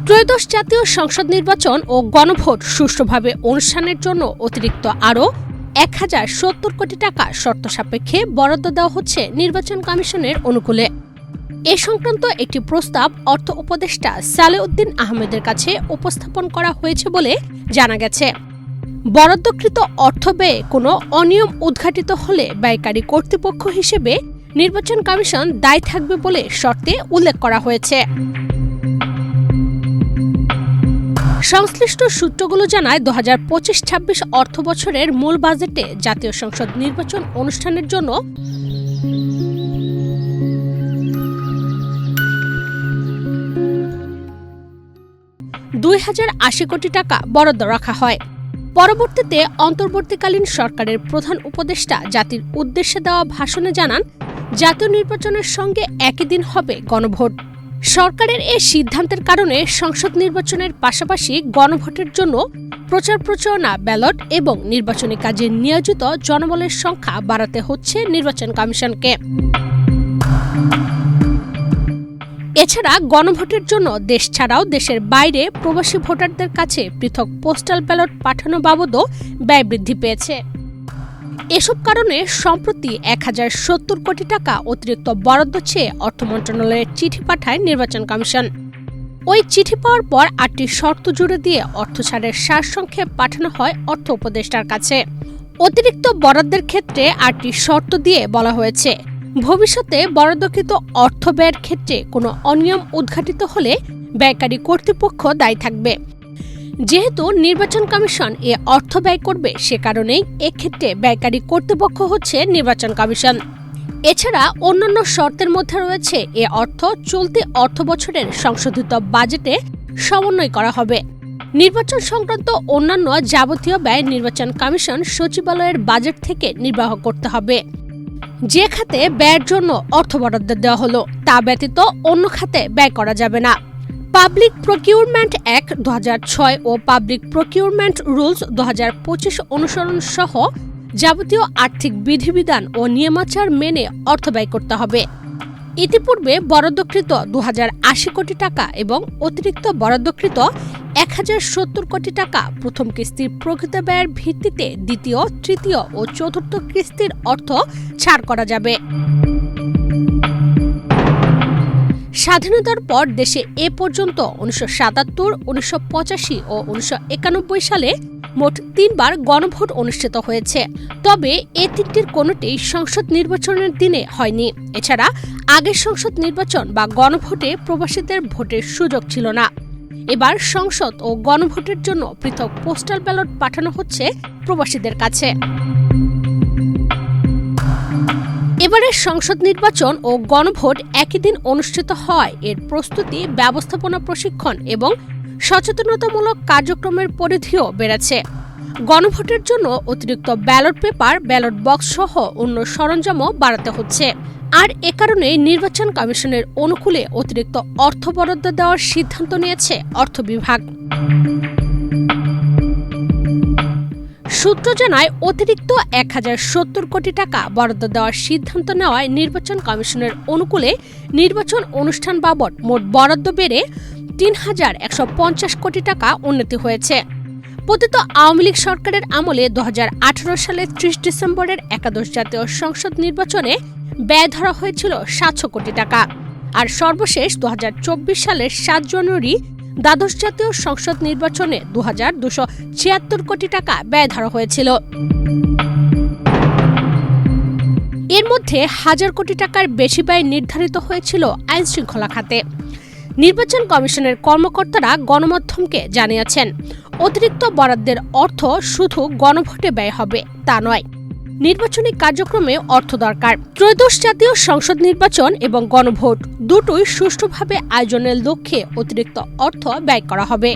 ত্রয়োদশ জাতীয় সংসদ নির্বাচন ও গণভোট সুষ্ঠুভাবে অনুষ্ঠানের জন্য অতিরিক্ত আরও 1070 কোটি টাকা শর্ত সাপেক্ষে বরাদ্দ দেওয়া হচ্ছে নির্বাচন কমিশনের অনুকূলে। এ সংক্রান্ত একটি প্রস্তাব অর্থ উপদেষ্টা সালেউদ্দিন আহমেদের কাছে উপস্থাপন করা হয়েছে বলে জানা গেছে। বরাদ্দকৃত অর্থ ব্যয়ে কোনো অনিয়ম উদ্ঘাটিত হলে ব্যয়কারী কর্তৃপক্ষ হিসেবে নির্বাচন কমিশন দায়ী থাকবে বলে শর্তে উল্লেখ করা হয়েছে। সংশ্লিষ্ট সূত্রগুলো জানায় 2025-26 অর্থবছরের মূল বাজেটে জাতীয় সংসদ নির্বাচন অনুষ্ঠানের জন্য 2080 কোটি টাকা বরাদ্দ রাখা হয়। পরবর্তীতে অন্তর্বর্তীকালীন সরকারের প্রধান উপদেষ্টা জাতির উদ্দেশ্যে দেওয়া ভাষণে জানান, জাতীয় নির্বাচনের সঙ্গে একই দিন হবে গণভোট। সরকারের এই সিদ্ধান্তের কারণে সংসদ নির্বাচনের পাশাপাশি গণভোটের জন্য প্রচার প্রচারণা, ব্যালট এবং নির্বাচনী কাজে নিয়োজিত জনবলের সংখ্যা বাড়াতে হচ্ছে নির্বাচন কমিশনকে। এছাড়া গণভোটের জন্য দেশ ছাড়াও দেশের বাইরে প্রবাসী ভোটারদের কাছে পৃথক পোস্টাল ব্যালট পাঠানো বাবদও ব্যয় বৃদ্ধি পেয়েছে। এসব কারণে সম্প্রতি 1070 কোটি টাকা অতিরিক্ত বরাদ্দ চেয়ে অর্থ মন্ত্রণালয়ের চিঠি পাঠায় নির্বাচন কমিশন। ওই চিঠি পাওয়ার পর 8টি শর্ত জুড়ে দিয়ে অর্থ ছাড়ের সারসংক্ষেপ পাঠানো হয় অর্থ উপদেষ্টার কাছে। অতিরিক্ত বরাদ্দের ক্ষেত্রে 8টি শর্ত দিয়ে বলা হয়েছে, ভবিষ্যতে বরাদ্দকৃত অর্থ ব্যয়ের ক্ষেত্রে কোনো অনিয়ম উদ্ঘাটিত হলে ব্যয়কারী কর্তৃপক্ষ দায়ী থাকবে। যেহেতু নির্বাচন কমিশন এ অর্থ ব্যয় করবে, সে কারণেই এক্ষেত্রে ব্যয়কারী কর্তৃপক্ষ হচ্ছে নির্বাচন কমিশন। এছাড়া অন্যান্য শর্তের মধ্যে রয়েছে এ অর্থ চলতি অর্থবছরের সংশোধিত বাজেটে সমন্বয় করা হবে। নির্বাচন সংক্রান্ত অন্যান্য যাবতীয় ব্যয় নির্বাচন কমিশন সচিবালয়ের বাজেট থেকে নির্বাহ করতে হবে। যে খাতে ব্যয়ের জন্য অর্থ বরাদ্দ দেওয়া হলো তা ব্যতীত অন্য খাতে ব্যয় করা যাবে না। পাবলিক প্রকিউরমেন্ট অ্যাক্ট 2006 ও পাবলিক প্রকিউরমেন্ট রুলস 2025 অনুসরণ সহ যাবতীয় আর্থিক বিধিবিধান ও নিয়মাচার মেনে অর্থ ব্যয় করতে হবে। ইতিপূর্বে বরাদ্দকৃত 2080 কোটি টাকা এবং অতিরিক্ত বরাদ্দকৃত 1070 কোটি টাকা প্রথম কিস্তির প্রকৃত ব্যয়ের ভিত্তিতে দ্বিতীয়, তৃতীয় ও চতুর্থ কিস্তির অর্থ ছাড় করা যাবে। স্বাধীনতার পর দেশে এ পর্যন্ত 1977, 1985 ও 1991 সালে মোট 3বার গণভোট অনুষ্ঠিত হয়েছে। তবে এ তিনটির কোনোটি সংসদ নির্বাচনের দিনে হয়নি। এছাড়া আগের সংসদ নির্বাচন বা গণভোটে প্রবাসীদের ভোটের সুযোগ ছিল না। এবার সংসদ ও গণভোটের জন্য পৃথক পোস্টাল ব্যালট পাঠানো হচ্ছে প্রবাসীদের কাছে। এবারের সংসদ নির্বাচন ও গণভোট একই দিন অনুষ্ঠিত হওয়ায় এর প্রস্তুতি, ব্যবস্থাপনা, প্রশিক্ষণ এবং সচেতনতামূলক কার্যক্রমের পরিধিও বেড়েছে। গণভোটের জন্য অতিরিক্ত ব্যালট পেপার, ব্যালট বক্স সহ অন্য সরঞ্জামও বাড়াতে হচ্ছে। আর এ কারণে নির্বাচন কমিশনের অনুকূলে অতিরিক্ত অর্থ বরাদ্দ দেওয়ার সিদ্ধান্ত নিয়েছে অর্থ বিভাগ। সূত্র জানায়, অতিরিক্ত 1070 কোটি টাকা বরাদ্দ দেওয়ার সিদ্ধান্ত নেওয়ায় নির্বাচন কমিশনের অনুকূলে নির্বাচন অনুষ্ঠান বাবদ মোট বরাদ্দ বেড়ে 3150 কোটি টাকা উন্নতি হয়েছে। পতিত আওয়ামী লীগ সরকারের আমলে 2018 সালের 30 ডিসেম্বরের একাদশ জাতীয় সংসদ নির্বাচনে ব্যয় ধরা হয়েছিল 700 কোটি টাকা। আর সর্বশেষ 2024 সালের 7 জানুয়ারি দ্বাদশ জাতীয় সংসদ নির্বাচনে 2276 কোটি টাকা ব্যয় ধরা হয়েছিল। এর মধ্যে 1000 কোটি টাকার বেশি ব্যয় নির্ধারিত হয়েছিল আইনশৃঙ্খলা খাতে। নির্বাচন কমিশনের কর্মকর্তারা গণমাধ্যমকে জানিয়েছেন, অতিরিক্ত বরাদ্দের অর্থ শুধু গণভোটে ব্যয় হবে তা নয়, নির্বাচনী কার্যক্রমে অর্থ দরকার। ত্রয়োদশ জাতীয় সংসদ নির্বাচন এবং গণভোট দুটোই সুষ্ঠুভাবে আয়োজনের লক্ষ্যে অতিরিক্ত অর্থ ব্যয় করা হবে।